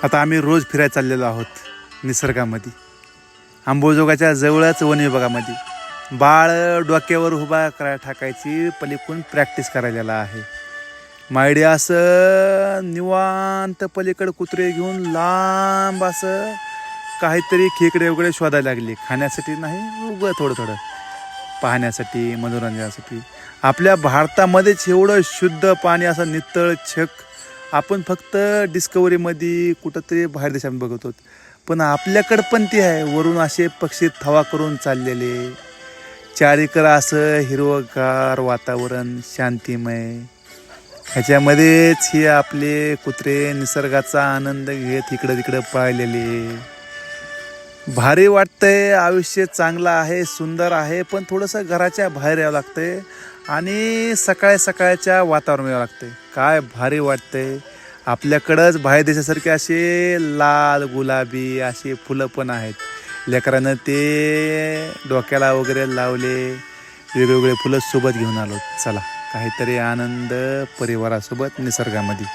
आता आम्ही रोज फिरायला चाललेलो आहोत निसर्गामध्ये. अंबाजोगाईच्या जवळच वन विभागामध्ये बाळ डोक्यावर उभा टाकायची पलीकडून प्रॅक्टिस करायला आहे. मायडी असं निवांत पलीकडे कुत्रे घेऊन लांब असं काहीतरी खेकडे वगैरे शोधायला लागले. खाण्यासाठी नाही, उगं थोडं थोडं पाहण्यासाठी, मनोरंजनासाठी. आपल्या भारतामध्येच एवढं शुद्ध पाणी असं नितळ छक आपण फक्त डिस्कवरीमध्ये कुठंतरी बाहेर देशात बघतो. पण आपल्याकडं पण ते आहे. वरून असे पक्षी थवा करून चाललेले, चारीकडं असं हिरवगार वातावरण शांतिमय. ह्याच्यामध्येच हे आपले कुत्रे निसर्गाचा आनंद घेत इकडं तिकडं पळालेले. भारी वाटतंय. आयुष्य चांगलं आहे, सुंदर आहे, पण थोडंसं घराच्या बाहेर यावं लागतंय आणि सकाळच्या वातावरण यावं लागतंय. काय भारी वाटतंय. आपल्याकडंच बाहेर देशासारखे असे लाल गुलाबी असे फुलं पण आहेत. लेकरानं ते डोक्याला वगैरे लावले, वेगवेगळे फुलं सोबत घेऊन आलो. चला काहीतरी आनंद परिवारासोबत निसर्गामध्ये.